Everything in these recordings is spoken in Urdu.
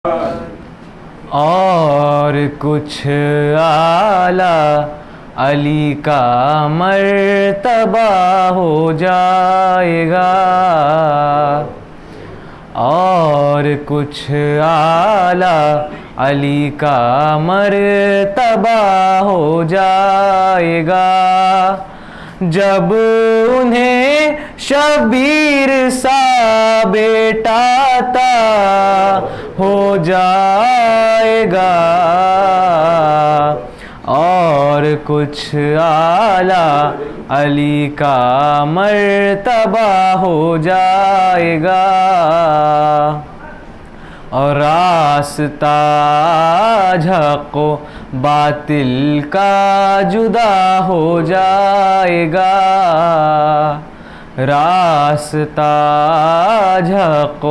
اور کچھ اعلیٰ علی کا مرتبہ ہو جائے گا، اور کچھ اعلیٰ علی کا مرتبہ ہو جائے گا، جب انہیں شبیر سا بیٹا عطا ہو جائے گا، اور کچھ اعلیٰ علی کا مرتبہ ہو جائے گا، اور راستہ حق و باطل کا جدا ہو جائے گا، راستہ حق و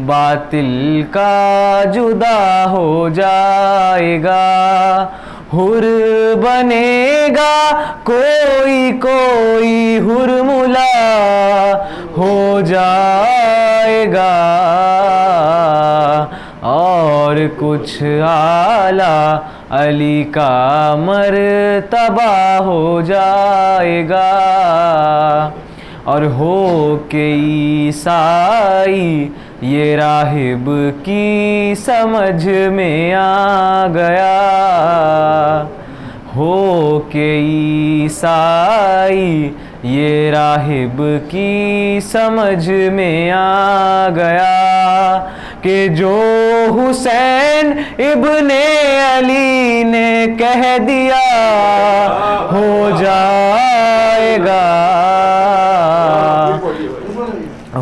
باطل کا جدا ہو جائے گا، حر بنے گا کوئی کوئی حر ملا ہو جائے گا، اور کچھ اعلیٰ علی کا مرتبہ ہو جائے گا، اور ہو کے عیسائی یہ راہب کی سمجھ میں آ گیا، ہو کے عیسائی یہ راہب کی سمجھ میں آ گیا، کہ جو حسین ابن علی نے کہہ دیا ہو جائے گا،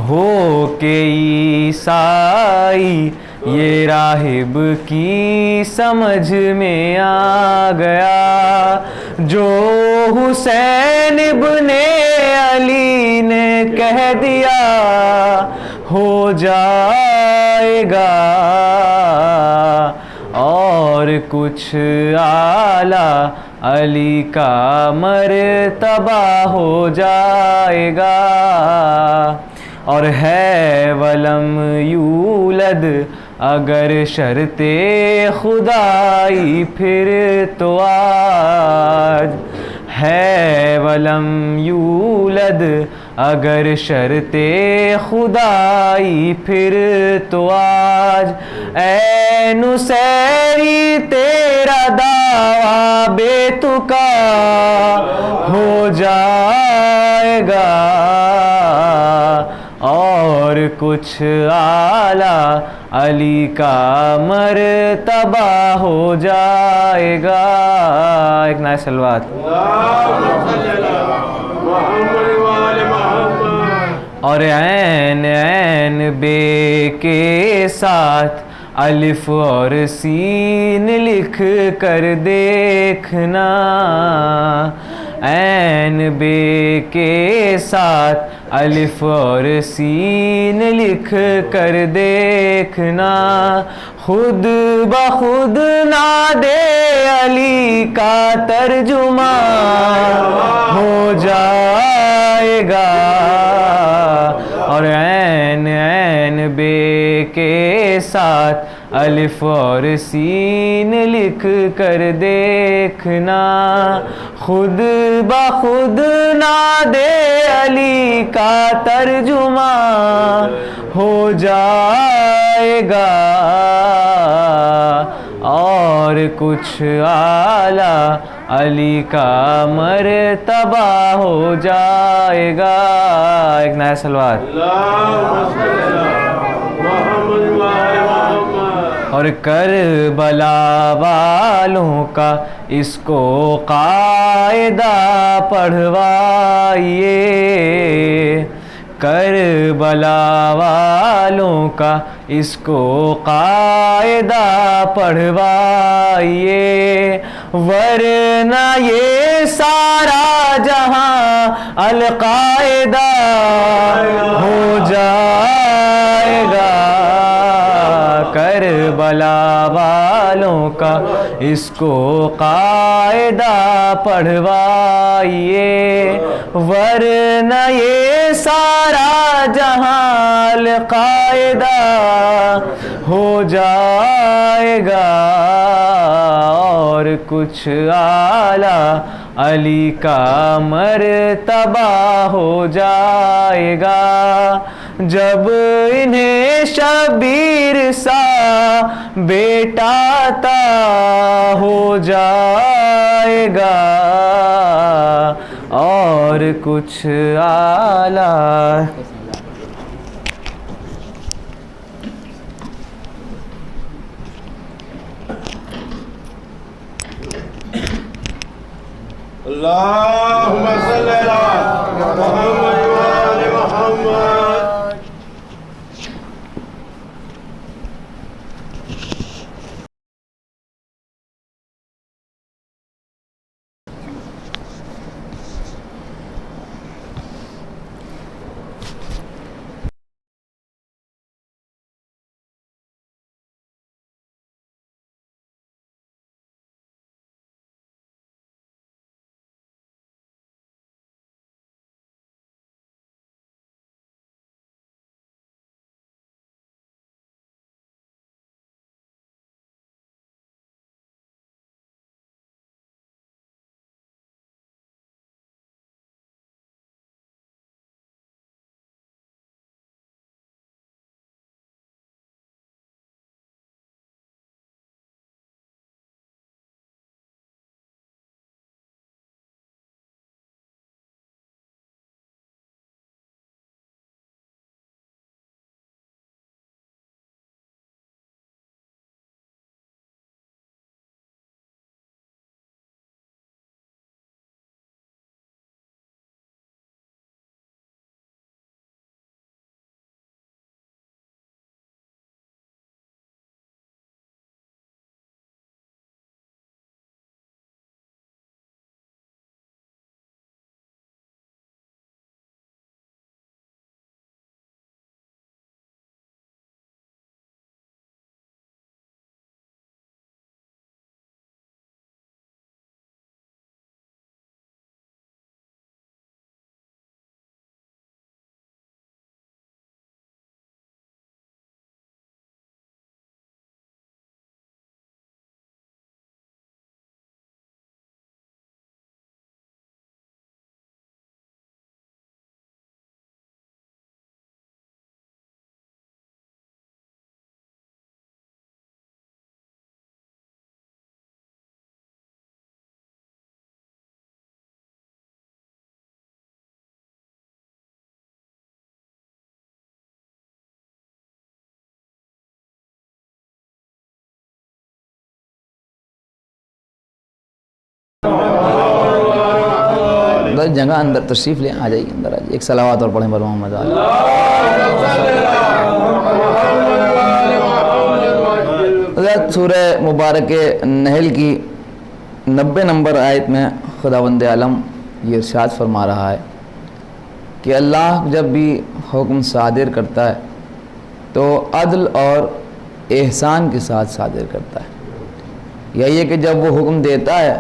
ہو کے عیسائی یہ راہب کی سمجھ میں آ گیا، جو حسین ابن علی نے کہہ دیا ہو جائے گا، اور کچھ اعلیٰ علی کا مرتبہ ہو جائے گا، اور ہے ولم یولد اگر شرط خدائی پھر تو آج، ہے ولم یولد اگر شرط خدائی پھر تو آج، اے نصیری تیرا دعویٰ بے تکا ہو جائے گا، اور کچھ اعلیٰ علی کا مرتبہ ہو جائے گا۔ ایک نئے سلوات۔ اور عین عین بے کے ساتھ الف اور سین لکھ کر دیکھنا، عین بے کے ساتھ الف اور سین لکھ کر دیکھنا، خود بخود ناد علی کا ترجمہ ہو جائے گا، اور عین عین بے کے ساتھ الف اور سین لکھ کر دیکھنا، خود بخود ناد علی کا ترجمہ ہو جائے گا، اور کچھ اعلیٰ علی کا مرتبہ ہو جائے گا۔ ایک نیا سلوات۔ اور کربلا والوں کا اس کو قاعدہ پڑھوائیے، کربلا والوں کا اس کو قاعدہ پڑھوائیے، ورنہ یہ سارا جہاں القاعدہ ہو جائے گا، کربلا والوں کا اس کو قاعدہ پڑھوائیے، ورنہ یہ سارا جہاں القاعدہ ہو جائے گا، اور کچھ اعلیٰ علی کا مرتبہ ہو جائے گا، جب انہیں شبیر سا بیٹا عطا ہو جائے گا، اور کچھ اعلیٰ۔ اللهم صل على محمد وآل محمد۔ جگہ اندر تشریف لیں، آ جائیے اندر، آ جائیے، ایک صلوات اور پڑھیں بر محمد علیہ۔ حضرت سورہ مبارک نحل کی 90 نمبر آیت میں خداوند عالم یہ ارشاد فرما رہا ہے کہ اللہ جب بھی حکم صادر کرتا ہے تو عدل اور احسان کے ساتھ صادر کرتا ہے، یا یہ کہ جب وہ حکم دیتا ہے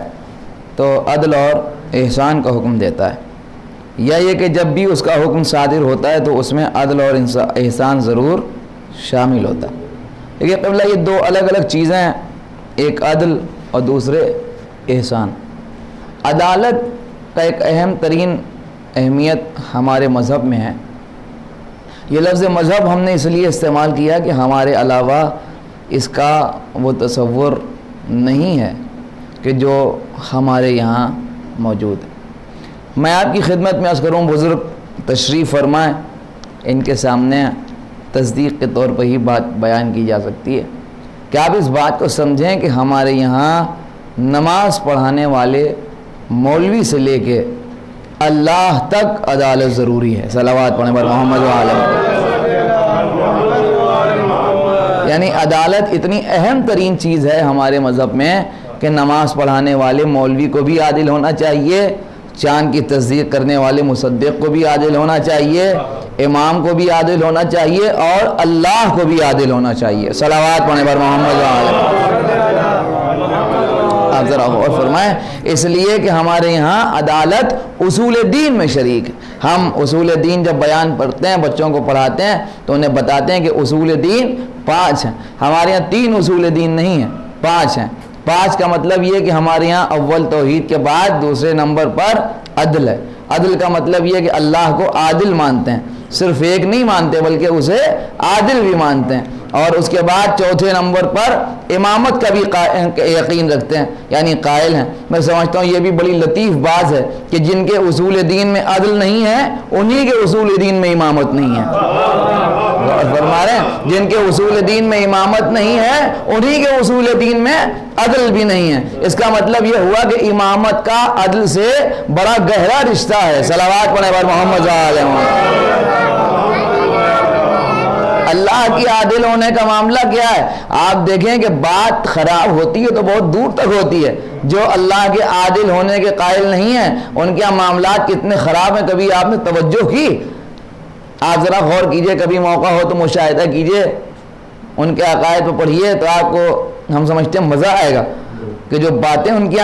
تو عدل اور احسان کا حکم دیتا ہے، یا یہ کہ جب بھی اس کا حکم صادر ہوتا ہے تو اس میں عدل اور احسان ضرور شامل ہوتا ہے۔ لیکن قبلہ یہ دو الگ الگ چیزیں ہیں، ایک عدل اور دوسرے احسان۔ عدالت کا ایک اہم ترین اہمیت ہمارے مذہب میں ہے۔ یہ لفظ مذہب ہم نے اس لیے استعمال کیا کہ ہمارے علاوہ اس کا وہ تصور نہیں ہے کہ جو ہمارے یہاں موجود ہے۔ میں آپ کی خدمت میں عرض کروں، بزرگ تشریف فرمائیں، ان کے سامنے تصدیق کے طور پر ہی بات بیان کی جا سکتی ہے کہ آپ اس بات کو سمجھیں کہ ہمارے یہاں نماز پڑھانے والے مولوی سے لے کے اللہ تک عدالت ضروری ہے۔ صلوات پڑھیں بر محمد وآلہ۔ یعنی عدالت اتنی اہم ترین چیز ہے ہمارے مذہب میں کہ نماز پڑھانے والے مولوی کو بھی عادل ہونا چاہیے، چاند کی تصدیق کرنے والے مصدق کو بھی عادل ہونا چاہیے، امام کو بھی عادل ہونا چاہیے اور اللہ کو بھی عادل ہونا چاہیے. صلوات پڑھنے پر محمد آپ ذرا غور فرمائیں. اس لیے کہ ہمارے یہاں عدالت اصول دین میں شریک ہے. ہم اصول دین جب بیان پڑھتے ہیں بچوں کو پڑھاتے ہیں تو انہیں بتاتے ہیں کہ اصول دین 5 ہیں. ہمارے یہاں 3 اصول دین نہیں ہیں، 5 ہیں. 5 کا مطلب یہ کہ ہمارے یہاں اول توحید کے بعد دوسرے نمبر پر عدل ہے. عدل کا مطلب یہ کہ اللہ کو عادل مانتے ہیں، صرف ایک نہیں مانتے بلکہ اسے عادل بھی مانتے ہیں. اور اس کے بعد چوتھے نمبر پر امامت کا بھی یقین رکھتے ہیں، یعنی قائل ہیں. میں سمجھتا ہوں یہ بھی بڑی لطیف بات ہے کہ جن کے اصول دین میں عدل نہیں ہے انہی کے اصول دین میں امامت نہیں ہے. فرما رہے ہیں جن کے اصول دین میں امامت نہیں ہے انہی کے اصول دین میں عدل بھی نہیں ہے. اس کا مطلب یہ ہوا کہ امامت کا عدل سے بڑا گہرا رشتہ ہے. صلوات پڑھنے پر محمد صلی اللہ علیہ وسلم. اللہ کی عادل ہونے کا معاملہ کیا ہے؟ آپ دیکھیں کہ بات خراب ہوتی ہے تو بہت دور تک ہوتی ہے. جو اللہ کے عادل ہونے کے قائل نہیں ہیں ان کے معاملات کتنے خراب ہیں کبھی آپ نے توجہ کی؟ آپ ذرا غور کیجئے، کبھی موقع ہو تو مشاہدہ کیجئے، ان کے عقائد پہ پڑھیے تو آپ کو ہم سمجھتے ہیں مزہ آئے گا کہ جو باتیں ان کی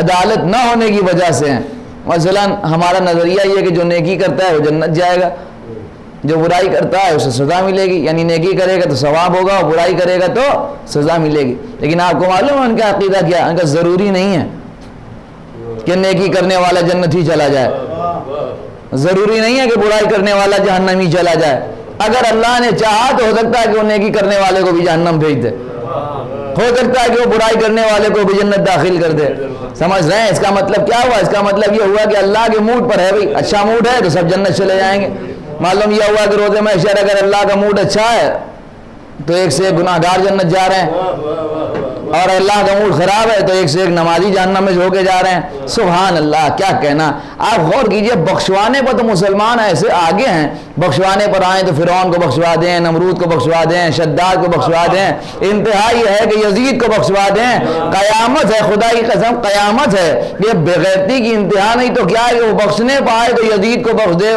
عدالت نہ ہونے کی وجہ سے ہیں. مثلا ہمارا نظریہ یہ کہ جو نیکی کرتا ہے وہ جنت جائے گا، جو برائی کرتا ہے اسے سزا ملے گی. یعنی نیکی کرے گا تو ثواب ہوگا اور برائی کرے گا تو سزا ملے گی. لیکن آپ کو معلوم ہے ان کا عقیدہ کیا ہے؟ ان کا ضروری نہیں ہے کہ نیکی کرنے والا جنت ہی چلا جائے، ضروری نہیں ہے کہ برائی کرنے والا جہنم ہی چلا جائے. اگر اللہ نے چاہا تو ہو سکتا ہے کہ وہ نیکی کرنے والے کو بھی جہنم بھیج دے، ہو سکتا ہے کہ وہ برائی کرنے والے کو بھی جنت داخل کر دے. سمجھ رہے ہیں؟ اس کا مطلب کیا ہوا؟ اس کا مطلب یہ ہوا کہ اللہ کے موڈ پر ہے. بھائی اچھا موڈ ہے تو سب جنت چلے جائیں گے. معلوم یہ ہوا کہ روز محشر اگر اللہ کا موڈ اچھا ہے تو ایک سے ایک گناہگار جنت جا رہے ہیں، اور اللہ کا موڈ خراب ہے تو ایک سے ایک نمازی جہنم میں ہو کے جا رہے ہیں. سبحان اللہ، کیا کہنا. آپ غور کیجئے، بخشوانے پر تو مسلمان ایسے آگے ہیں. بخشوانے پر آئیں تو فرعون کو بخشوا دیں، نمرود کو بخشوا دیں، شداد کو بخشوا دیں. انتہا یہ ہے کہ یزید کو بخشوا دیں. قیامت ہے، خدا کی قسم قیامت ہے. یہ بغیرتی کی انتہا نہیں تو کیا ہے کہ وہ بخشنے پائے تو یزید کو بخش دے،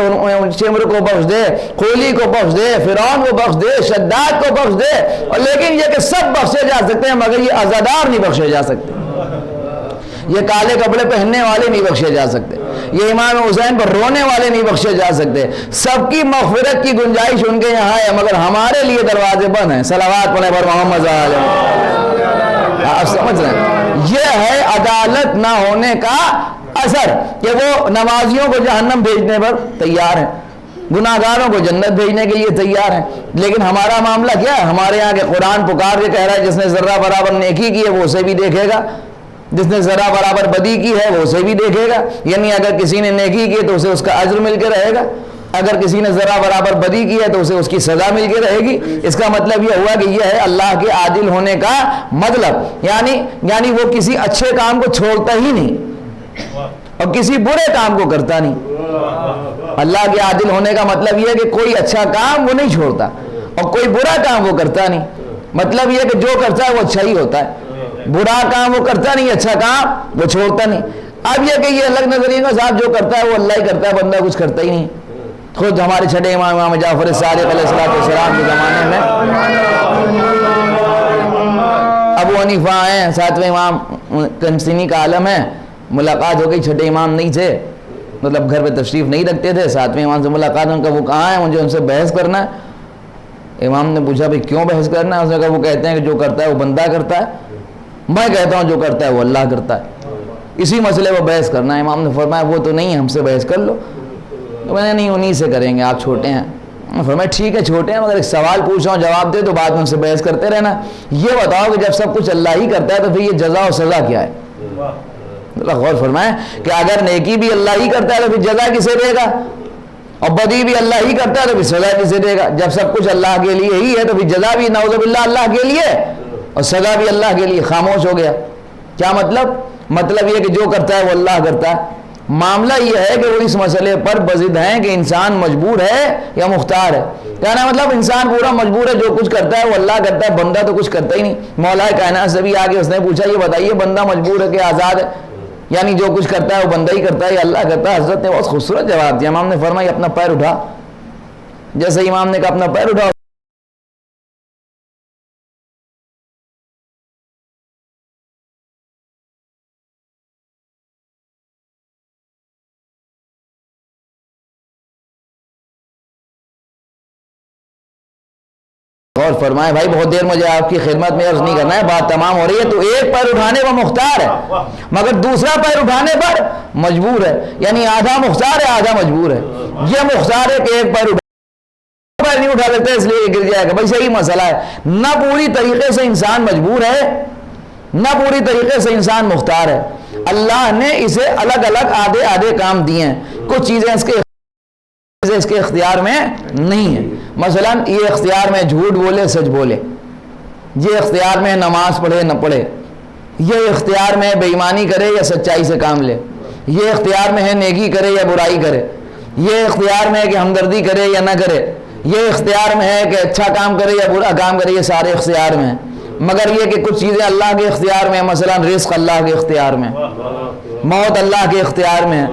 شمر کو بخش دے، خولی کو بخش دے، فرعون کو بخش دے، شداد کو بخش دے. لیکن یہ کہ سب بخشے جا سکتے ہیں مگر یہ عزادار نہیں بخشے جا سکتے، یہ کالے کپڑے پہننے والے نہیں بخشے جا سکتے، یہ امام حسین پر رونے والے نہیں بخشے جا سکتے. سب کی مغفرت کی گنجائش ان کے یہاں ہے مگر ہمارے لیے دروازے بند ہیں. صلوات پڑھنے پر محمد صلی اللہ علیہ وسلم. آپ سمجھ رہے ہیں؟ یہ ہے عدالت نہ ہونے کا اثر کہ وہ نمازیوں کو جہنم بھیجنے پر تیار ہیں، گناہگاروں کو جنت بھیجنے کے لیے تیار ہیں. لیکن ہمارا معاملہ کیا ہے؟ ہمارے یہاں کے قرآن پکار کے کہہ رہا ہے جس نے ذرہ برابر نیکی کی ہے وہ اسے بھی دیکھے گا، جس نے ذرہ برابر بدی کی ہے وہ اسے بھی دیکھے گا. یعنی اگر کسی نے نیکی کی تو اسے اس کا اجر مل کے رہے گا، اگر کسی نے ذرہ برابر بدی کی ہے تو اسے اس کی سزا مل کے رہے گی. اس کا مطلب یہ ہوا کہ یہ ہے اللہ کے عادل ہونے کا مطلب. یعنی وہ کسی اچھے کام کو چھوڑتا ہی نہیں اور کسی برے کام کو کرتا نہیں. اللہ کے عادل ہونے کا مطلب یہ ہے کہ کوئی اچھا کام وہ نہیں چھوڑتا اور کوئی برا کام وہ کرتا نہیں. مطلب یہ کہ جو کرتا ہے وہ اچھا ہی ہوتا ہے، برا کام وہ کرتا نہیں، اچھا کام وہ چھوڑتا نہیں. اب یہ کہ یہ الگ نظریے کا صاحب جو کرتا ہے وہ اللہ ہی کرتا ہے، بندہ کچھ کرتا ہی نہیں. خود ہمارے چھٹے امام جعفر صادق علیہ السلام کے زمانے میں ابو حنیفہ ہیں، 7ویں امام کنسینی کا عالم ہے. ملاقات ہو گئی، چھٹے امام نہیں تھے، مطلب گھر پہ تشریف نہیں رکھتے تھے. 7ویں امام سے ملاقات، ان کا وہ کہاں ہے، مجھے ان سے بحث کرنا ہے. امام نے پوچھا بھائی کیوں بحث کرنا ہے؟ اس نے کہا وہ کہتے ہیں کہ جو کرتا ہے وہ بندہ کرتا ہے، میں کہتا ہوں جو کرتا ہے وہ اللہ کرتا ہے، اسی مسئلے پر بحث کرنا ہے. امام نے فرمایا وہ تو نہیں ہے، ہم سے بحث کر لو. میں نے نہیں، انہی سے کریں گے، آپ چھوٹے ہیں. فرمایا ٹھیک ہے چھوٹے ہیں مگر ایک سوال پوچھ رہا ہوں جواب دے تو بعد میں ان سے بحث کرتے رہنا. یہ بتاؤ کہ جب سب کچھ اللہ ہی کرتا ہے تو پھر یہ جزا و سزا کیا ہے؟ غور فرمائیں کہ اگر نیکی بھی اللہ ہی کرتا ہے تو پھر جزا کسے دے گا، اور بدی بھی اللہ ہی کرتا ہے تو پھر سزا کسے دے گا؟ جب سب کچھ اللہ کے لیے ہی ہے تو پھر جزا بھی نعوذ باللہ اللہ کے لیے اور سزا بھی اللہ کے لیے. خاموش ہو گیا. کیا مطلب یہ کہ جو کرتا ہے وہ اللہ کرتا ہے. معاملہ یہ ہے کہ وہ اس مسئلے پر بضد ہیں کہ انسان مجبور ہے یا مختار ہے. کہنا مطلب انسان پورا مجبور ہے، جو کچھ کرتا ہے وہ اللہ کرتا ہے، بندہ تو کچھ کرتا ہی نہیں. مولا کائنات سے بھی آگے اس نے پوچھا یہ بتائیے بندہ مجبور ہے کہ آزاد ہے؟ یعنی جو کچھ کرتا ہے وہ بندہ ہی کرتا ہے یا اللہ کرتا ہے؟ حضرت نے بہت خوبصورت جواب دیا. امام نے فرمایا اپنا پیر اٹھا، جیسے امام نے کہا اپنا پیر اٹھاؤ، اور فرمائے بھائی بہت دیر مجھے آپ کی خدمت میں عرض نہیں کرنا ہے، بات تمام ہو رہی ہے. تو ایک پیر اٹھانے کو مختار ہے مگر دوسرا پیر اٹھانے پر مجبور ہے، یعنی آدھا مختار ہے آدھا مجبور ہے. یہ مختار ہے کہ ایک پیر نہیں اٹھا لیتے اس لیے گر جائے گا. بھائی صحیح مسئلہ ہے، نہ پوری طریقے سے انسان مجبور ہے نہ پوری طریقے سے انسان مختار ہے. اللہ نے اسے الگ الگ آدھے آدھے کام دیے ہیں. کچھ چیزیں اس کے اختیار میں نہیں ہیں. مثلا یہ اختیار میں جھوٹ بولے سچ بولے، یہ اختیار میں نماز پڑھے نہ پڑھے، یہ اختیار میں بے ایمانی کرے یا سچائی سے کام لے، یہ اختیار میں ہے نیکی کرے یا برائی کرے، یہ اختیار میں ہے کہ ہمدردی کرے یا نہ کرے، یہ اختیار میں ہے کہ اچھا کام کرے یا برا کام کرے. یہ سارے اختیار میں ہیں. مگر یہ کہ کچھ چیزیں اللہ کے اختیار میں ہیں، مثلا رزق اللہ کے اختیار میں، موت اللہ کے اختیار میں،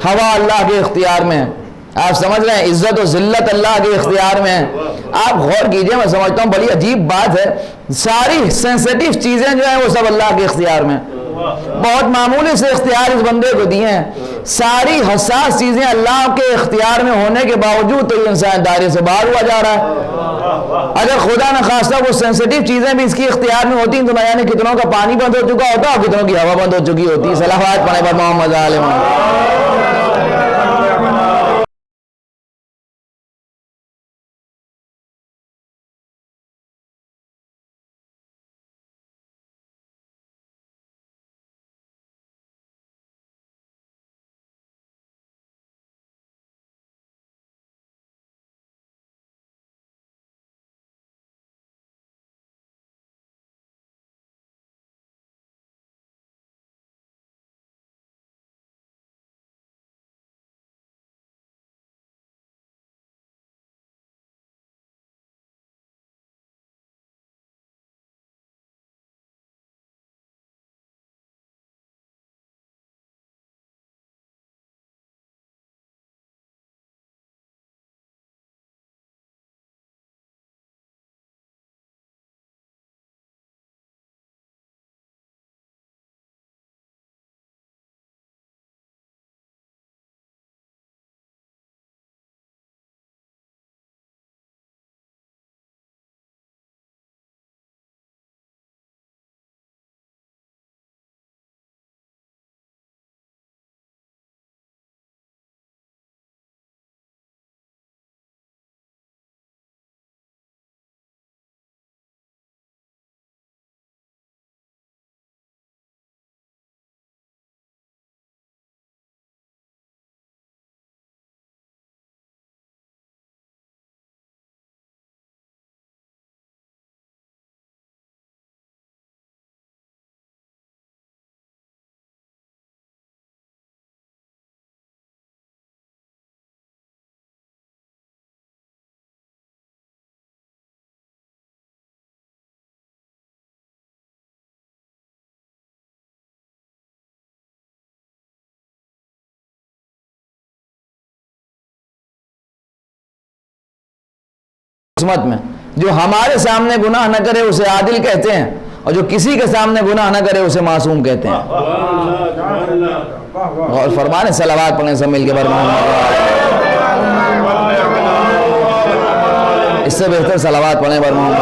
ہوا اللہ کے اختیار میں. آپ سمجھ رہے ہیں، عزت و ذلت اللہ کے اختیار میں ہے. آپ غور کیجئے، میں سمجھتا ہوں بڑی عجیب بات ہے، ساری سینسیٹیو چیزیں جو ہیں وہ سب اللہ کے اختیار میں. بہت معمولی سے اختیار اس بندے کو دیے ہیں، ساری حساس چیزیں اللہ کے اختیار میں ہونے کے باوجود تو یہ انسان دائرے سے باہر ہوا جا رہا ہے. اگر خدا نہ خواستہ وہ سینسیٹیو چیزیں بھی اس کی اختیار میں ہوتی تو نہ جانے کتنوں کا پانی بند ہو چکا ہوتا اور کتنوں کی ہوا بند ہو چکی ہوتی. صلوات پڑھیں پر محمد آل محمد. قسمت میں جو ہمارے سامنے گناہ نہ کرے اسے عادل کہتے ہیں، اور جو کسی کے سامنے گناہ نہ کرے اسے معصوم کہتے ہیں. اور فرمانے صلوات پڑھیں سب مل کے فرمانے، اس سے بہتر صلوات پڑھیں فرمانے.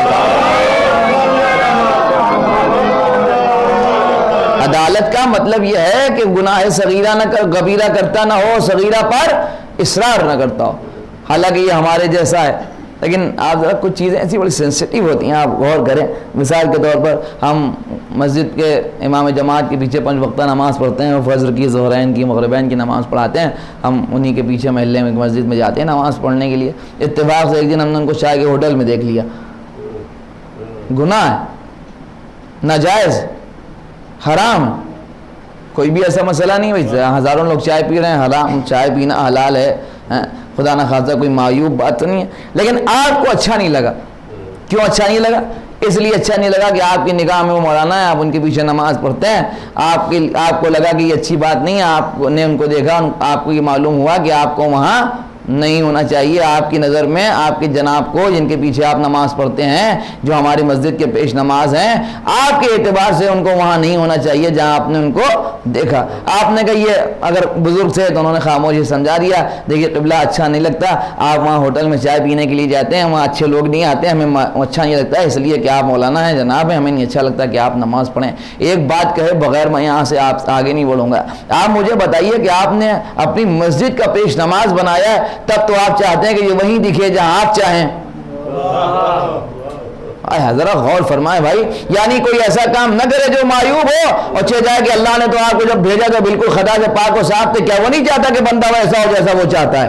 عدالت کا مطلب یہ ہے کہ گناہ صغیرہ نہ کر، کبیرہ کرتا نہ ہو، صغیرہ پر اصرار نہ کرتا ہو. حالانکہ یہ ہمارے جیسا ہے، لیکن آپ ذرا کچھ چیزیں ایسی بڑی سینسیٹیو ہوتی ہیں، آپ غور کریں. مثال کے طور پر ہم مسجد کے امام جماعت کے پیچھے 5 وقتہ نماز پڑھتے ہیں، فجر کی، ظہرین کی، مغربین کی نماز پڑھاتے ہیں. ہم انہی کے پیچھے محلے میں مسجد میں جاتے ہیں نماز پڑھنے کے لیے. اتفاق سے ایک دن ہم نے ان کو چائے کے ہوٹل میں دیکھ لیا. گناہ ہے، ناجائز، حرام ہے، کوئی بھی ایسا مسئلہ نہیں ہے. ہزاروں لوگ چائے پی رہے ہیں، حرام چائے پینا حلال ہے، خدا نہ خواستہ کوئی معیوب بات تو نہیں ہے. لیکن آپ کو اچھا نہیں لگا. کیوں اچھا نہیں لگا؟ اس لیے اچھا نہیں لگا کہ آپ کی نگاہ میں وہ مولانا ہے، آپ ان کے پیچھے نماز پڑھتے ہیں، آپ کو لگا کہ یہ اچھی بات نہیں ہے. آپ نے ان کو دیکھا، آپ کو یہ معلوم ہوا کہ آپ کو وہاں نہیں ہونا چاہیے آپ کی نظر میں آپ کے جناب کو جن کے پیچھے آپ نماز پڑھتے ہیں، جو ہماری مسجد کے پیش نماز ہیں، آپ کے اعتبار سے ان کو وہاں نہیں ہونا چاہیے جہاں آپ نے ان کو دیکھا۔ آپ نے کہا یہ اگر بزرگ سے تو انہوں نے خاموشی سمجھا دیا، دیکھیے قبلہ اچھا نہیں لگتا، آپ وہاں ہوٹل میں چائے پینے کے لیے جاتے ہیں، وہاں اچھے لوگ نہیں آتے، ہمیں اچھا نہیں لگتا اس لیے کہ آپ مولانا ہیں، جناب ہیں، ہمیں نہیں اچھا لگتا کہ آپ نماز پڑھیں۔ ایک بات کہے بغیر میں یہاں سے آپ آگے نہیں بڑھوں گا۔ آپ مجھے بتائیے کہ آپ نے اپنی مسجد کا پیش نماز بنایا ہے، تب تو آپ چاہتے ہیں کہ یہ وہیں دکھے جہاں آپ چاہیں۔ ذرا غور فرمائے بھائی، یعنی کوئی ایسا کام نہ کرے جو معیوب ہو اور چلے جائے کہ اللہ نے تو آپ کو جب بھیجا تو بالکل خدا سے پاک و صاف تھے، کیا وہ نہیں چاہتا کہ بندہ ویسا ہو جیسا وہ چاہتا ہے؟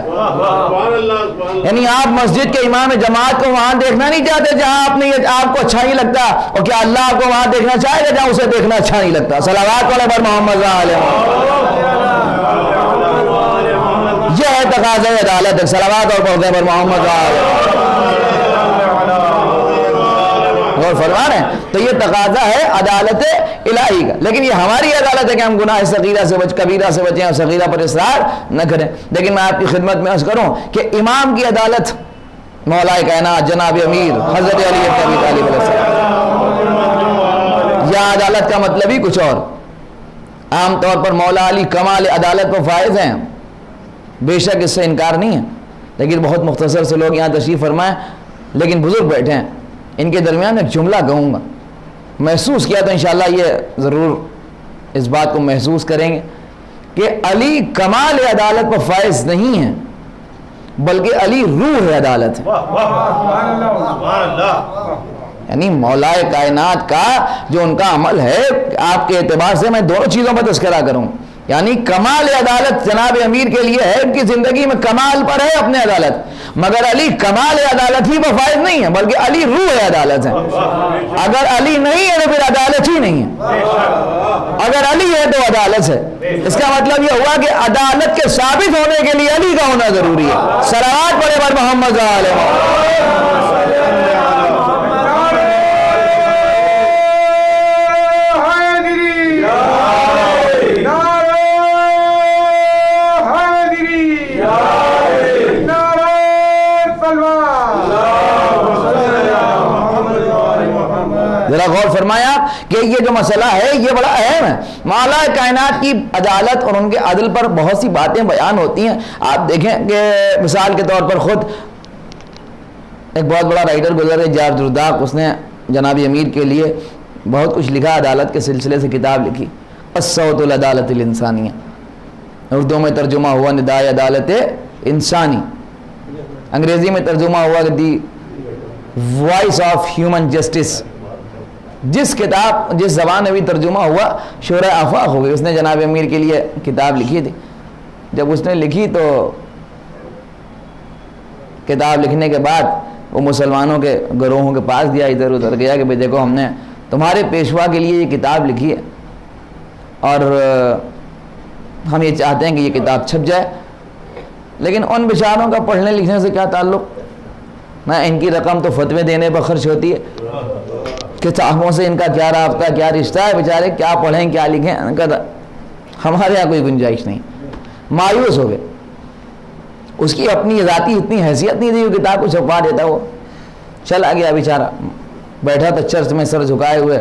یعنی آپ مسجد کے امام جماعت کو وہاں دیکھنا نہیں چاہتے جہاں آپ کو اچھا نہیں لگتا، اور کیا اللہ آپ کو وہاں دیکھنا چاہے گا جہاں اسے دیکھنا اچھا نہیں لگتا؟ صلوات علی محمد علیہ۔ یہ ہے تقاضۂ عدالت، صلوات اور پڑھتے پر محمد علیہ اور فرمان ہے۔ تو یہ تقاضا ہے عدالت الہی کا، لیکن یہ ہماری عدالت ہے کہ ہم گناہ صغیرہ سے کبیرہ سے بچیں اور صغیرہ پر اصرار نہ کریں۔ لیکن میں آپ کی خدمت میں عرض کروں کہ امام کی عدالت مولا کائنات جناب امیر حضرت علی بن ابی طالب علیہ السلام، یا عدالت کا مطلب ہی کچھ اور۔ عام طور پر مولا علی کمال عدالت پر فائز ہیں، بے شک اس سے انکار نہیں ہے، لیکن بہت مختصر سے لوگ یہاں تشریف فرمائیں، لیکن بزرگ بیٹھے ہیں، ان کے درمیان ایک جملہ کہوں گا، محسوس کیا تو انشاءاللہ یہ ضرور اس بات کو محسوس کریں گے کہ علی کمال عدالت پر فائز نہیں ہے، بلکہ علی روح عدالت ہے۔ یعنی مولا کائنات کا جو ان کا عمل ہے، آپ کے اعتبار سے میں دونوں چیزوں پر تذکرہ کروں، یعنی کمال عدالت جناب امیر کے لیے ہے، ان کی زندگی میں کمال پر ہے اپنے عدالت، مگر علی کمال عدالت ہی پر فائز نہیں ہے، بلکہ علی روح عدالت ہے۔ اگر علی نہیں ہے تو پھر عدالت ہی نہیں ہے، اگر علی ہے تو عدالت ہے۔ اس کا مطلب یہ ہوا کہ عدالت کے ثابت ہونے کے لیے علی کا ہونا ضروری ہے۔ صلوات پڑھے بر محمد علیہ۔ ذرا غور فرمایا کہ یہ جو مسئلہ ہے یہ بڑا اہم ہے۔ مولا کائنات کی عدالت اور ان کے عدل پر بہت سی باتیں بیان ہوتی ہیں۔ آپ دیکھیں کہ مثال کے طور پر خود ایک بہت بڑا رائٹر گزرے جارج روداق، اس نے جناب امیر کے لیے بہت کچھ لکھا، عدالت کے سلسلے سے کتاب لکھی، الصوت العدالت الانسانیہ، اردو میں ترجمہ ہوا ندائے عدالت انسانی، انگریزی میں ترجمہ ہوا دی وائس آف ہیومن جسٹس۔ جس زبان میں بھی ترجمہ ہوا شورۂ آفاق ہو گئی۔ اس نے جناب امیر کے لیے کتاب لکھی تھی۔ جب اس نے لکھی تو کتاب لکھنے کے بعد وہ مسلمانوں کے گروہوں کے پاس گیا، ادھر ادھر گیا کہ بھئی دیکھو ہم نے تمہارے پیشوا کے لیے یہ کتاب لکھی ہے اور ہم یہ چاہتے ہیں کہ یہ کتاب چھپ جائے، لیکن ان بیچاروں کا پڑھنے لکھنے سے کیا تعلق؟ نہ ان کی رقم تو فتوے دینے پر خرچ ہوتی ہے، کتابوں سے ان کا کیا رابطہ، کیا رشتہ ہے، بیچارے کیا پڑھیں کیا لکھیں، ہمارے یہاں کوئی گنجائش نہیں۔ مایوس ہو گئے، اس کی اپنی ذاتی اتنی حیثیت نہیں تھی وہ کتاب کو چھپوا دیتا، وہ چلا گیا بیچارہ، بیٹھا تھا چرچ میں سر جھکائے ہوئے۔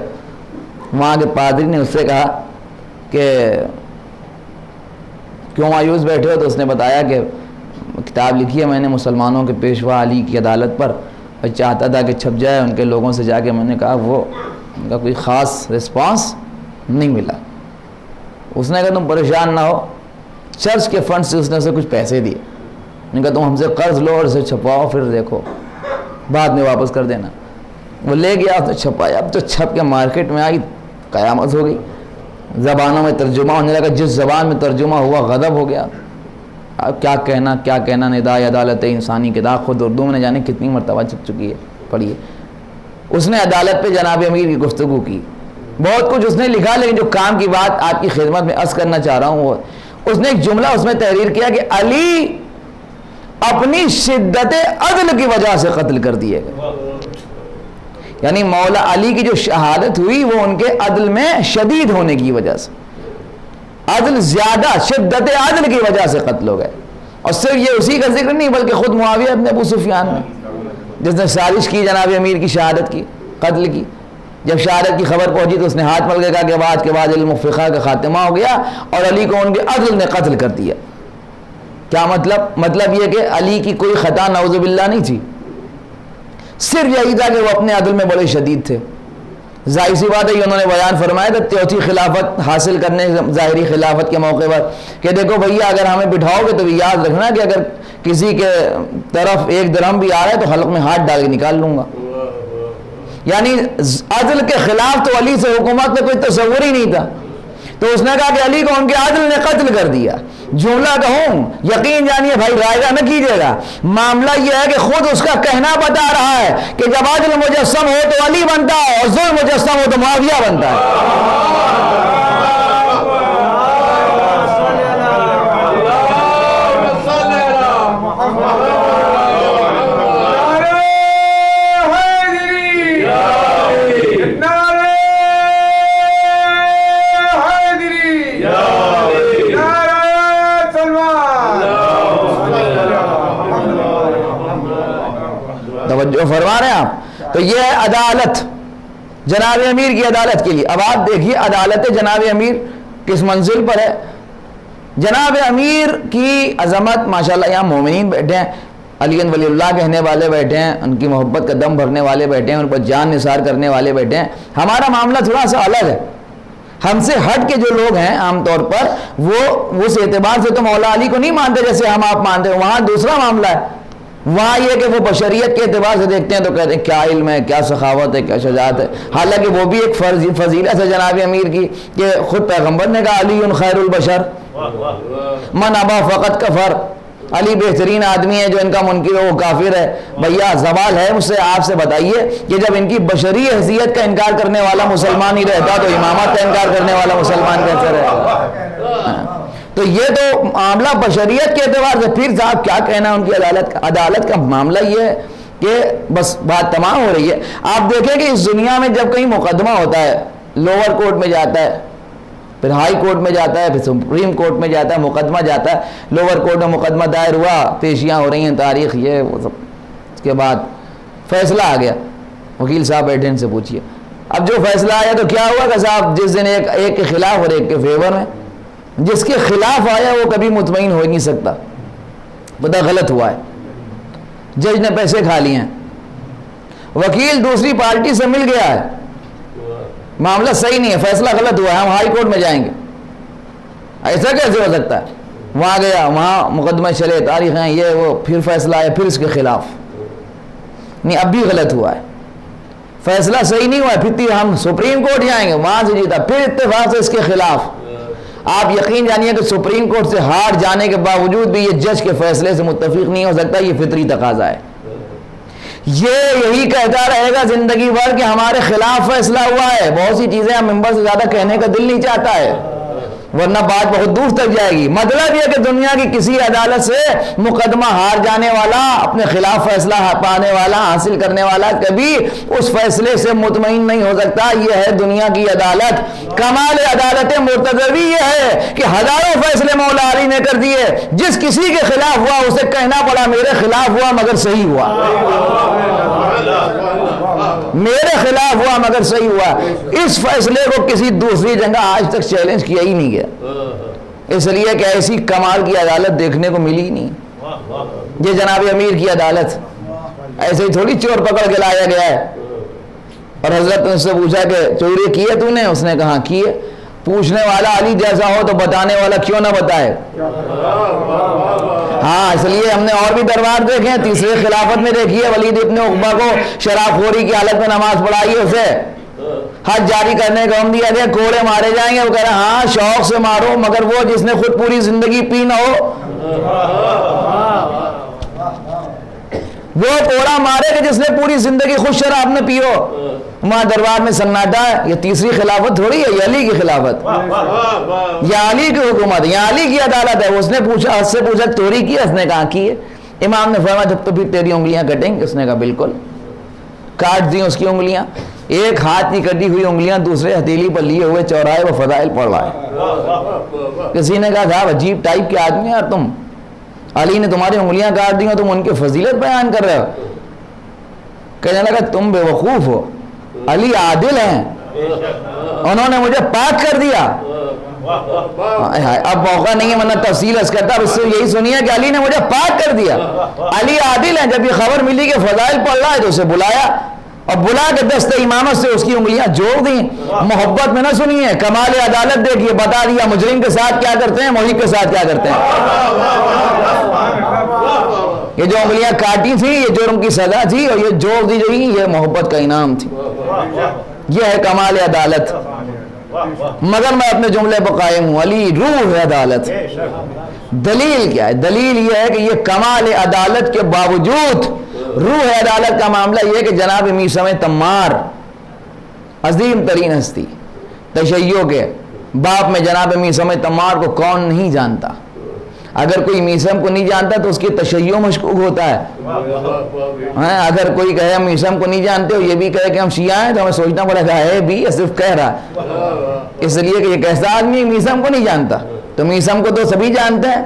وہاں کے پادری نے اس سے کہا کہ کیوں مایوس بیٹھے ہو؟ تو اس نے بتایا کہ کتاب لکھی ہے میں نے مسلمانوں کے پیشوا علی کی عدالت پر، اور چاہتا تھا کہ چھپ جائے۔ ان کے لوگوں سے جا کے میں نے کہا، وہ ان کا کوئی خاص رسپانس نہیں ملا۔ اس نے کہا تم پریشان نہ ہو، چرچ کے فنڈ سے اس نے اسے کچھ پیسے دیے، نے کہا تم ہم سے قرض لو اور اسے چھپواؤ، پھر دیکھو بعد میں واپس کر دینا۔ وہ لے گیا، اس نے چھپایا، اب تو چھپ کے مارکیٹ میں آئی، قیامت ہو گئی، زبانوں میں ترجمہ ہونے لگا، جس زبان میں ترجمہ ہوا غضب ہو گیا۔ اب کیا کہنا ندائے عدالت انسانی کتاب خود اردو میں نہ جانے کتنی مرتبہ چھپ چکی ہے، پڑھیے۔ اس نے عدالت پہ جناب امیر کی گفتگو کی، بہت کچھ اس نے لکھا، لیکن جو کام کی بات آپ کی خدمت میں عرض کرنا چاہ رہا ہوں وہ اس نے ایک جملہ اس میں تحریر کیا کہ علی اپنی شدت عدل کی وجہ سے قتل کر دیے گئے۔ یعنی مولا علی کی جو شہادت ہوئی وہ ان کے عدل میں شدید ہونے کی وجہ سے، عدل زیادہ، شدت عدل کی وجہ سے قتل ہو گئے۔ اور صرف یہ اسی کا ذکر نہیں بلکہ خود معاویہ ابن ابو سفیان نے، جس نے سازش کی جناب امیر کی شہادت کی، قتل کی. جب شہادت کی خبر پہنچی تو اس نے ہاتھ مل کے کہا کہ آج کے بعد علم و فقہ کا خاتمہ ہو گیا، اور علی کو ان کے عدل نے قتل کر دیا. کیا مطلب یہ کہ علی کی کوئی خطا نعوذ باللہ نہیں تھی، صرف یہی تھا کہ وہ اپنے عدل میں بڑے شدید تھے. ظاہر سی بات ہے یہ انہوں نے بیان فرمایا تھا چوتھی خلافت حاصل کرنے ظاہری خلافت کے موقع پر کہ دیکھو بھیا اگر ہمیں بٹھاؤ گے تو یاد رکھنا کہ اگر کسی کے طرف ایک درہم بھی آ رہا ہے تو حلق میں ہاتھ ڈال کے نکال لوں گا. یعنی عدل کے خلاف تو علی سے حکومت میں کوئی تصور ہی نہیں تھا. تو اس نے کہا کہ علی کو ان کے عدل نے قتل کر دیا. جملہ کہوں یقین جانیے بھائی رائے نہ کیجیے گا، معاملہ یہ ہے کہ خود اس کا کہنا بتا رہا ہے کہ جب عدل مجسم ہو تو علی بنتا ہے اور ظلم مجسم ہو تو معاویہ بنتا ہے. توجہ فرما رہے ہیں آپ. تو یہ ہے عدالت جناب امیر کی عدالت کے لیے. اب آپ دیکھیے عدالت جناب امیر کس منزل پر ہے. جناب امیر کی عظمت ماشاءاللہ، یہاں مومنین بیٹھے ہیں، علی ولی اللہ کہنے والے بیٹھے ہیں، ان کی محبت کا دم بھرنے والے بیٹھے ہیں، ان پر جان نثار کرنے والے بیٹھے ہیں. ہمارا معاملہ تھوڑا سا الگ ہے. ہم سے ہٹ کے جو لوگ ہیں عام طور پر وہ اس اعتبار سے تو مولا علی کو نہیں مانتے جیسے ہم آپ مانتے ہیں. وہاں دوسرا معاملہ ہے. وہاں یہ کہ وہ بشریت کے اعتبار سے دیکھتے ہیں تو کہتے ہیں کیا علم ہے، کیا سخاوت ہے، کیا شجاعت ہے. حالانکہ وہ بھی ایک فضیلت ہے جناب امیر کی کہ خود پیغمبر نے کہا علی خیر البشر من ابا فقط کفر. علی بہترین آدمی ہے، جو ان کا منکر ہو وہ کافر ہے. بھیا سوال ہے مجھ سے آپ سے بتائیے کہ جب ان کی بشری حیثیت کا انکار کرنے والا مسلمان ہی رہتا تو امامت کا انکار کرنے والا مسلمان کیسے رہے؟ تو یہ تو معاملہ بشریت کے اعتبار سے. پھر صاحب کیا کہنا ان کی عدالت کا معاملہ یہ ہے کہ بس بات تمام ہو رہی ہے. آپ دیکھیں کہ اس دنیا میں جب کہیں مقدمہ ہوتا ہے، لوور کورٹ میں جاتا ہے، پھر ہائی کورٹ میں جاتا ہے، پھر سپریم کورٹ میں جاتا ہے، مقدمہ جاتا ہے. لوور کورٹ میں مقدمہ دائر ہوا، پیشیاں ہو رہی ہیں، تاریخ یہ وہ سب. اس کے بعد فیصلہ آ گیا. وکیل صاحب بیٹھے ان سے پوچھیے اب جو فیصلہ آیا تو کیا ہوا کہ صاحب جس دن ایک کے خلاف اور ایک کے فیور میں، جس کے خلاف آیا وہ کبھی مطمئن ہو ہی نہیں سکتا. پتہ غلط ہوا ہے، جج نے پیسے کھا لیے ہیں، وکیل دوسری پارٹی سے مل گیا ہے، معاملہ صحیح نہیں ہے، فیصلہ غلط ہوا ہے، ہم ہائی کورٹ میں جائیں گے. ایسا کیسے ہو سکتا ہے؟ وہاں گیا، وہاں مقدمہ چلے، تاریخیں یہ وہ، پھر فیصلہ آیا، پھر اس کے خلاف. نہیں اب بھی غلط ہوا ہے، فیصلہ صحیح نہیں ہوا ہے، پھر ہم سپریم کورٹ جائیں گے، وہاں سے جیتا، پھر اتفاق سے اس کے خلاف. آپ یقین جانیے کہ سپریم کورٹ سے ہار جانے کے باوجود بھی یہ جج کے فیصلے سے متفق نہیں ہو سکتا. یہ فطری تقاضا ہے. یہی کہتا رہے گا زندگی بھر کہ ہمارے خلاف فیصلہ ہوا ہے. بہت سی چیزیں ہم ممبر سے زیادہ کہنے کا دل نہیں چاہتا ہے، ورنہ بات بہت دور تک جائے گی. مطلب یہ کہ دنیا کی کسی عدالت سے مقدمہ ہار جانے والا، اپنے خلاف فیصلہ پانے والا، حاصل کرنے والا کبھی اس فیصلے سے مطمئن نہیں ہو سکتا. یہ ہے دنیا کی عدالت. کمال عدالت مرتضوی یہ ہے کہ ہزاروں فیصلے مولا علی نے کر دیے، جس کسی کے خلاف ہوا اسے کہنا پڑا میرے خلاف ہوا مگر صحیح ہوا، میرے خلاف ہوا مگر صحیح ہوا. اس فیصلے کو کسی دوسری جگہ آج تک چیلنج کیا ہی نہیں گیا، اس لیے کہ ایسی کمال کی عدالت دیکھنے کو ملی ہی نہیں. یہ جناب امیر کی عدالت ایسے ہی تھوڑی چور پکڑ کے لایا گیا ہے. اور حضرت نے اس سے پوچھا کہ چوری کی ہے تو نے؟ اس نے کہا کی ہے. پوچھنے والا علی جیسا ہو تو بتانے والا کیوں نہ بتائے. ہاں اس لیے ہم نے اور بھی دربار دیکھے ہیں. تیسرے خلافت میں دیکھیے ولید ابن عقبہ کو شراب خوری کی حالت میں نماز پڑھائی، اسے حد جاری کرنے کا حکم دیا گیا، کوڑے مارے جائیں گے. وہ کہہ رہے ہیں ہاں شوق سے مارو، مگر وہ جس نے خود پوری زندگی پی نہ ہو. وہ کوڑا مارے کہ جس نے پوری زندگی خود شراب نہ پیو. وہاں دربار میں سناٹا ہے. یہ تیسری خلافت تھوڑی ہے، یہ علی کی خلافت، یہ علی کی حکومت، یہ علی کی عدالت ہے. اس نے پوچھا، اس سے پوچھا چوری کی؟ اس نے کہا کی ہے. امام نے فرمایا جب تو پھر تیری انگلیاں کٹیں گے. اس نے کہا بالکل. کاٹ دی اس کی انگلیاں. ایک ہاتھ کی کٹی ہوئی انگلیاں دوسرے ہتھیلی پر لیے ہوئے چوراہے وہ فضائل پڑھ رہا ہے. کسی نے کہا صاحب عجیب ٹائپ کے آدمی یار تم، علی نے تمہاری انگلیاں کاٹ دی اور تم ان کی فضیلت بیان کر رہے ہو. کہنے لگا تم بے وقوف ہو, علی عادل ہیں, انہوں نے مجھے پاک کر دیا. اب موقع نہیں ہے ورنہ تفصیل اس کرتا, اب اس سے یہی سنیے کہ علی نے مجھے پاک کر دیا, علی عادل ہیں. جب یہ خبر ملی کہ فضائل پڑھ رہا ہے تو اسے بلایا اور بلا کے دست امامت سے اس کی انگلیاں جوڑ دیں. محبت میں نہ سنیے, کمال عدالت دیکھیے, بتا دیا مجرم کے ساتھ کیا کرتے ہیں, محب کے ساتھ کیا کرتے ہیں. یہ جو انگلیاں کاٹی تھی یہ جرم کی سزا تھی, اور یہ جوڑ دی گئی یہ محبت کا انعام تھی. یہ ہے کمال عدالت. مگر میں اپنے جملے پر قائم ہوں, علی روح ہے عدالت. دلیل کیا ہے؟ دلیل یہ ہے کہ یہ کمال عدالت کے باوجود روح عدالت کا معاملہ یہ ہے کہ جناب میثم تمار عظیم ترین ہستی, تشیع کے باپ میں جناب میثم تمار کو کون نہیں جانتا. اگر کوئی میثم کو نہیں جانتا تو اس کی تشیع مشکوک ہوتا ہے. اگر کوئی کہے ہم میثم کو نہیں جانتے اور یہ بھی کہے کہ ہم شیعہ ہیں تو ہمیں سوچنا پڑے گا ہے بھی یا صرف کہہ رہا ہے, اس لیے کہ یہ کیسا آدمی میثم کو نہیں جانتا. تو میثم کو تو سبھی جانتے ہیں.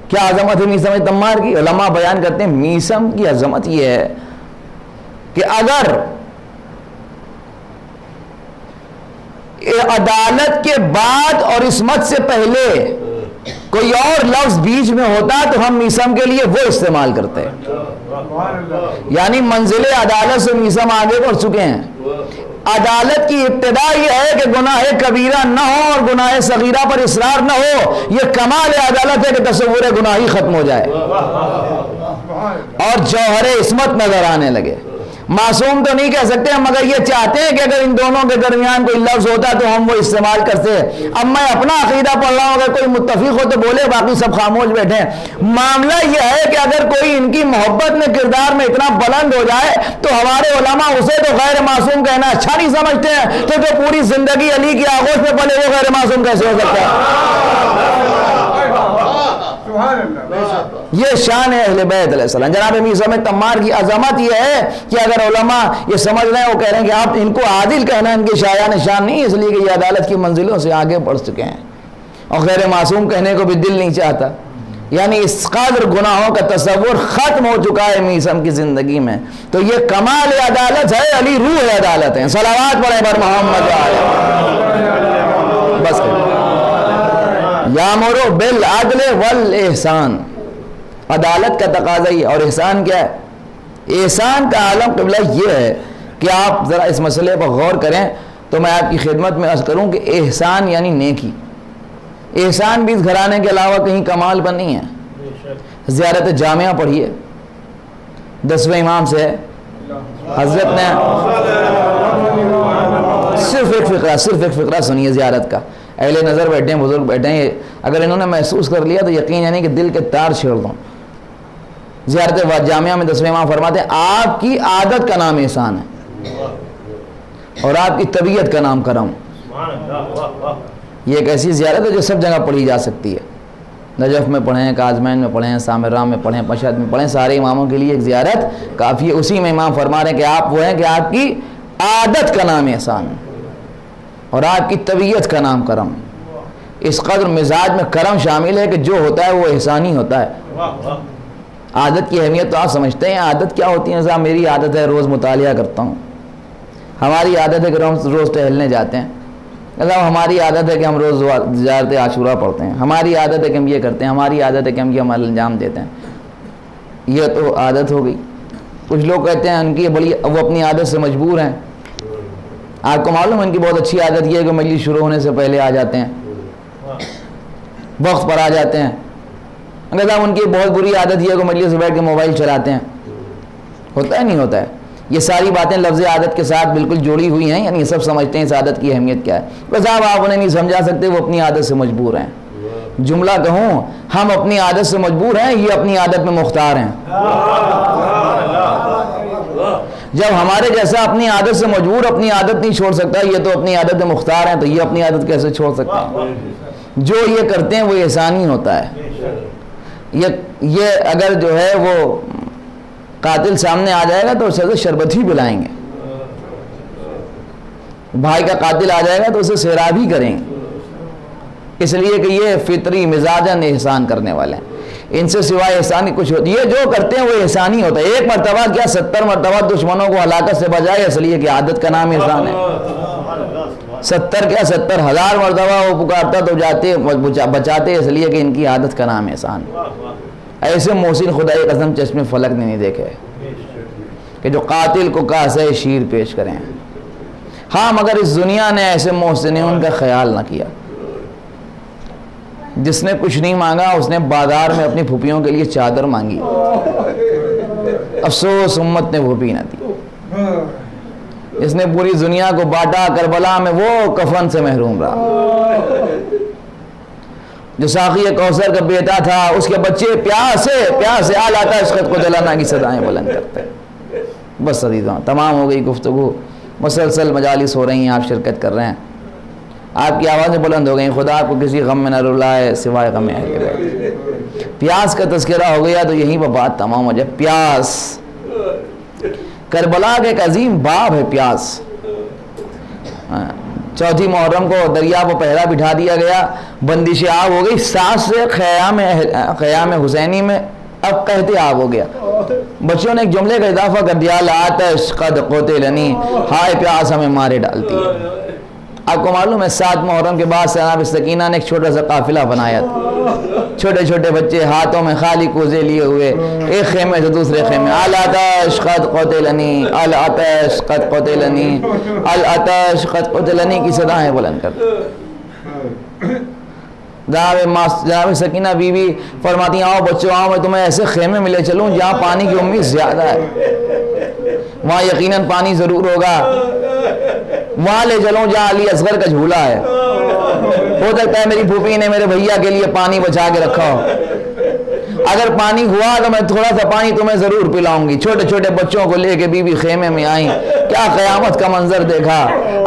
کیا عظمت ہے میثم تمار کی؟ علماء بیان کرتے ہیں میثم کی عظمت یہ ہے کہ اگر عدالت کے بعد اور عصمت سے پہلے کوئی اور لفظ بیچ میں ہوتا تو ہم میثم کے لیے وہ استعمال کرتے ہیں. یعنی منزل عدالت سے میثم آگے بڑھ چکے ہیں. عدالت کی ابتدا یہ ہے کہ گناہ کبیرہ نہ ہو اور گناہ صغیرہ پر اصرار نہ ہو. یہ کمال عدالت ہے کہ تصور گناہی ختم ہو جائے اور جوہر عصمت نظر آنے لگے. معصوم تو نہیں کہہ سکتے ہم, مگر یہ چاہتے ہیں کہ اگر ان دونوں کے درمیان کوئی لفظ ہوتا تو ہم وہ استعمال کرتے. اب میں اپنا عقیدہ پڑھ رہا ہوں, اگر کوئی متفق ہو تو بولے, باقی سب خاموش بیٹھے. معاملہ یہ ہے کہ اگر کوئی ان کی محبت میں کردار میں اتنا بلند ہو جائے تو ہمارے علماء اسے تو غیر معصوم کہنا اچھا نہیں سمجھتے ہیں. تو جو پوری زندگی علی کی آغوش میں پلے وہ غیر معصوم کیسے ہو سکتا ہے؟ یہ شان ہے اہل بیت علیہ السلام. جناب میثم تمار کی عظمت یہ ہے کہ اگر علماء یہ سمجھ رہے ہیں, وہ کہہ رہے ہیں کہ آپ ان کو عادل کہنا ان کے شایان شان نہیں, اس لیے کہ یہ عدالت کی منزلوں سے آگے بڑھ چکے ہیں اور غیر معصوم کہنے کو بھی دل نہیں چاہتا. یعنی اس قدر گناہوں کا تصور ختم ہو چکا ہے میثم کی زندگی میں. تو یہ کمال عدالت ہے, علی روح عدالت ہے. صلوات پڑھیں بر محمد بس. یامر بالعدل والاحسان, عدالت کا تقاضا ہی. اور احسان کیا ہے؟ احسان کا عالم قبلہ یہ ہے کہ آپ ذرا اس مسئلے پر غور کریں تو میں آپ کی خدمت میں عرض کروں کہ احسان یعنی نیکی. احسان بھی اس گھرانے کے علاوہ کہیں کمال پر نہیں ہے. زیارت جامعہ پڑھیے, 10ویں امام سے حضرت نے صرف ایک فقرہ سنیے زیارت کا. اہل نظر بیٹھے ہیں, بزرگ بیٹھے ہیں, اگر انہوں نے محسوس کر لیا تو یقین یعنی کہ دل کے تار چھیڑ دوں. زیارت جامعہ میں 10ویں امام فرماتے ہیں آپ کی عادت کا نام احسان ہے اور آپ کی طبیعت کا نام کرم. یہ ایک ایسی زیارت ہے جو سب جگہ پڑھی جا سکتی ہے. نجف میں پڑھیں, کاظمین میں پڑھیں, سامرہ میں پڑھیں, پشت میں پڑھیں, سارے اماموں کے لیے ایک زیارت کافی ہے. اسی میں امام فرما رہے ہیں کہ آپ وہ ہیں کہ آپ کی عادت کا نام احسان اور آپ کی طبیعت کا نام کرم. اس قدر مزاج میں کرم شامل ہے کہ جو ہوتا ہے وہ احسانی ہوتا ہے. عادت کی اہمیت تو آپ سمجھتے ہیں. عادت کیا ہوتی ہے صاحب؟ میری عادت ہے روز مطالعہ کرتا ہوں, ہماری عادت ہے کہ ہم روز ٹہلنے جاتے ہیں, ہماری عادت ہے کہ ہم روز زیارت عاشورہ پڑھتے ہیں, ہماری عادت ہے کہ ہم یہ کرتے ہیں, ہماری عادت ہے کہ ہم یہ عمل انجام دیتے ہیں. یہ تو عادت ہو گئی. کچھ لوگ کہتے ہیں ان کی بڑی وہ اپنی عادت سے مجبور ہیں. آپ کو معلوم ہے ان کی بہت اچھی عادت یہ ہے کہ مجلس شروع ہونے سے پہلے آ جاتے ہیں, وقت پر آ جاتے ہیں. اگر صاحب ان کی بہت بری عادت یہ ہے کہ مجلس سے بیٹھ کے موبائل چلاتے ہیں. ہوتا ہے نہیں ہوتا ہے؟ یہ ساری باتیں لفظ عادت کے ساتھ بالکل جوڑی ہوئی ہیں. یعنی یہ سب سمجھتے ہیں اس عادت کی اہمیت کیا ہے. بس صاحب آپ انہیں نہیں سمجھا سکتے, وہ اپنی عادت سے مجبور ہیں. جملہ کہوں, ہم اپنی عادت سے مجبور ہیں, یہ اپنی عادت میں مختار ہیں. جب ہمارے جیسا اپنی عادت سے مجبور اپنی عادت نہیں چھوڑ سکتا, یہ تو اپنی عادت میں مختار ہیں, تو یہ اپنی عادت کیسے چھوڑ سکتے ہیں؟ جو یہ کرتے ہیں وہ احسانی ہوتا ہے. یہ اگر جو ہے وہ قاتل سامنے آ جائے گا تو اسے شربت ہی پلائیں گے, بھائی کا قاتل آ جائے گا تو اسے سیراب ہی کریں گے, اس لیے کہ یہ فطری مزاجن احسان کرنے والے ہیں. ان سے سوائے احسانی کچھ ہوتی ہے، جو کرتے ہیں وہ احسانی ہوتا ہے. ایک مرتبہ کیا 70 مرتبہ دشمنوں کو ہلاکت سے بچائے، اس لیے کہ عادت کا نام احسان ہے. 70 کیا 70,000 مرتبہ وہ پکارتا تو جاتے بچاتے، اس لیے کہ ان کی عادت کا نام احسان. ایسے محسن خدائی قسم چشم فلک نے نہیں دیکھے کہ جو قاتل کو کاسے شیر پیش کریں. ہاں مگر اس دنیا نے ایسے محسنین کا خیال نہ کیا. جس نے کچھ نہیں مانگا اس نے بازار میں اپنی پھوپھیوں کے لیے چادر مانگی، افسوس امت نے پھوپھی نہ دی. اس نے پوری دنیا کو بانٹا، کربلا میں وہ کفن سے محروم رہا. جو ساقی کوثر کا بیٹا تھا، اس کے بچے پیاسے آل آتا عشقت کو دلانا کی صدائیں بلند کرتے. بس عزیزاں تمام ہو گئی گفتگو، مسلسل مجالس ہو رہی ہیں، آپ شرکت کر رہے ہیں، آپ کی آوازیں بلند ہو گئی. خدا آپ کو کسی غم میں نہ رلائے سوائے غم اہل بیت. پیاس کا تذکرہ ہو گیا تو یہیں پر بات تمام ہو جائے. پیاس کربلا کا ایک عظیم باب ہے پیاس. چوتھی محرم کو دریا کو پہرا بٹھا دیا گیا، بندش آب ہو گئی. ساتھ سے خیام حسینی میں اب کہتے آب ہو گیا. بچوں نے ایک جملے کا اضافہ کر دیا، لآتش قد قتلنی، ہائے پیاس ہمیں مارے ڈالتی ہے. آپ کو معلوم ہے 7 محرم کے بعد جناب سکینہ نے ایک چھوٹا سا قافلہ بنایا تھا. چھوٹے چھوٹے بچے ہاتھوں میں خالی کوزے لیے ہوئے ایک خیمے سے دوسرے خیمے، العطش قد قتلنی، العطش قد قتلنی، العطش قد قتلنی کی صدایں بلند کرتے. جناب سکینہ بی بی فرماتی ہیں آؤ بچوں آؤ، میں تمہیں ایسے خیمے میں لے چلوں جہاں پانی کی امید زیادہ ہے، وہاں یقیناً پانی ضرور ہوگا. وہاں لے چلوں جہاں علی اصغر کا جھولا ہے، ہو سکتا ہے میری پھوپھی نے میرے بھیا کے لیے پانی بچا کے رکھا ہو، اگر پانی ہوا تو میں تھوڑا سا پانی تمہیں ضرور پلاؤں گی. چھوٹے چھوٹے بچوں کو لے کے بی بی خیمے میں آئیں. کیا قیامت کا منظر دیکھا.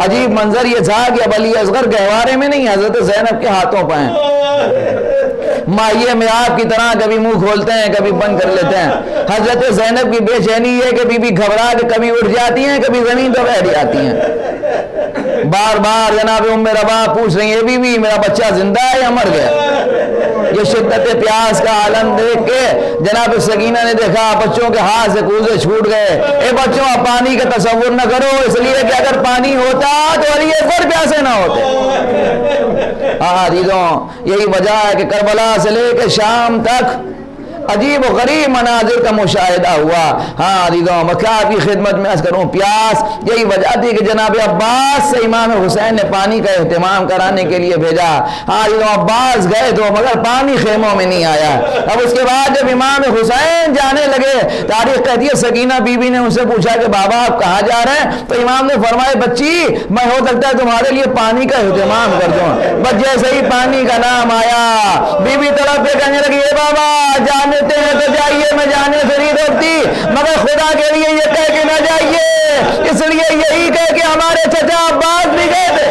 عجیب منظر یہ تھا کہ اب علی اصغر گہوارے میں نہیں، حضرت زینب کے ہاتھوں پہ ہیں. ماہیے میں آپ کی طرح کبھی منہ کھولتے ہیں کبھی بند کر لیتے ہیں. حضرت زینب کی بے چینی یہ کہ بی بی گھبرا کے کبھی اٹھ جاتی ہیں کبھی زمین پہ بیٹھ جاتی ہیں. بار بار جناب ام ربا پوچھ رہی ہیں بی بی میرا بچہ زندہ ہے یا مر گیا. یہ شدت پیاس کا عالم دیکھ کے جناب سکینہ نے دیکھا بچوں کے ہاتھ سے کوزے چھوٹ گئے. اے بچوں آپ پانی کا تصور نہ کرو، اس لیے کہ اگر پانی ہوتا تو علی اصغر پیاسے نہ ہوتے. ہاں عزیزوں یہی وجہ ہے کہ کربلا سے لے کے شام تک عجیب و غریب مناظر کا مشاہدہ ہوا. ہاں عزیزوں میں کیا آپ کی خدمت میں عرض کروں، پیاس یہی وجہ تھی کہ جناب عباس سے امام حسین نے پانی کا اہتمام کرانے کے لیے بھیجا. ہاں عزیزوں عباس گئے تو مگر پانی خیموں میں نہیں آیا. اب اس کے بعد جب امام حسین جانے لگے، تاریخ کہتی ہے سکینہ بی بی نے ان سے پوچھا کہ بابا آپ کہاں جا رہے ہیں، تو امام نے فرمایا بچی میں ہو سکتا ہے تمہارے لیے پانی کا اہتمام کر دوں. بس جیسے ہی پانی کا نام آیا بی بی طرف پہ کہنے لگی اے بابا جانے ہیں تو جائیے، میں جانے سے نہیں روکتی مگر خدا کے لیے یہ کہہ کے نہ جائیے، اس لیے یہی کہہ کہ ہمارے چچا عباس بھی گئے تھے.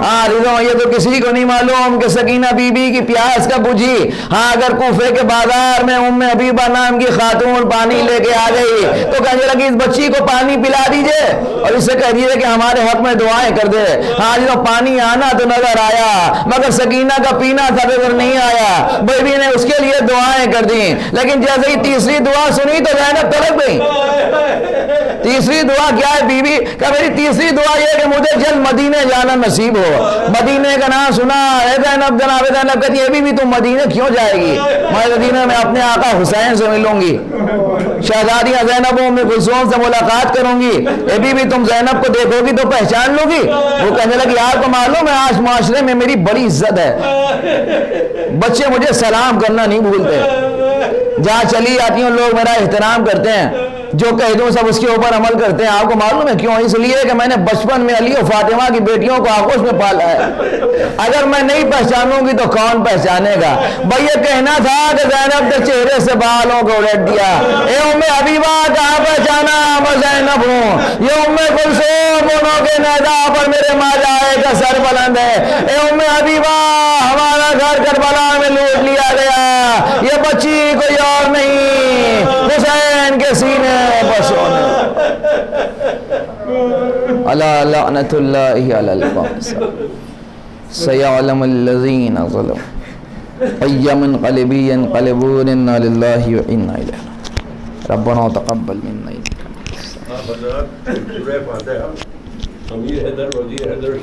ہاں رضو یہ تو کسی کو نہیں معلوم کہ سکینہ بی بی کی پیاس کا بجھی. ہاں اگر کوفے کے بازار میں ام حبیبہ نام کی خاتون پانی لے کے آ گئی تو کہنے لگی اس بچی کو پانی پلا دیجئے اور اسے کہہ دیجئے کہ ہمارے حق میں دعائیں کر دے. ہاں جو پانی آنا تو نظر آیا مگر سکینہ کا پینا تھا نظر نہیں آیا. بیوی نے اس کے لیے دعائیں کر دی، لیکن جیسے ہی تیسری دعا سنی تو زینب تڑپ گئی. تیسری دعا کیا ہے بی بی کہ میری تیسری دعا یہ کہ مجھے جلد مدینے جانا نصیب ہو. مدینے کا نام سنا ہے زینب، جناب زینب کہتی ہے بی بی تم مدینے کیوں جائے گی، میں مدینے میں اپنے آقا حسین سے ملوں گی، شہزادیاں زینب ام کلثوم سے ملاقات کروں گی. اے بی بی تم زینب کو دیکھو گی تو پہچان لو گی. وہ کہنے لگی آپ کو معلوم ہے آج معاشرے میں میری بڑی عزت ہے، بچے مجھے سلام کرنا نہیں بھولتے، جہاں چلی جاتی ہوں لوگ میرا احترام کرتے ہیں، جو کہہ دوں سب اس کے اوپر عمل کرتے ہیں. آپ کو معلوم ہے کیوں؟ اس لیے کہ میں نے بچپن میں علی و فاطمہ کی بیٹیوں کو آغوش میں پالا ہے. اگر میں نہیں پہچانوں گی تو کون پہچانے گا. بھائی یہ کہنا تھا کہ زینب کے چہرے سے بالوں کو الٹ دیا. اے ام حبیبہ کہاں پہچانا میں زینب ہوں، یہ ام کلثوم انہوں کے نیزہ پر میرے ماجائے کا سر بلند ہے. اے ام حبیبہ ہمارا گھر کربلا میں لوٹ لیا گیا، یہ بچی کوئی اور نہیں حسین کے سینے بس ہونے. اللہ لعنت اللہ علی القوم سیعلم الذین ظلموا أيام انقلبي ينقلبون إنا لله وإنا إليه راجعون ربنا تقبل منا حضرات سورہ فاتحہ امیر حیدر وزیر حیدر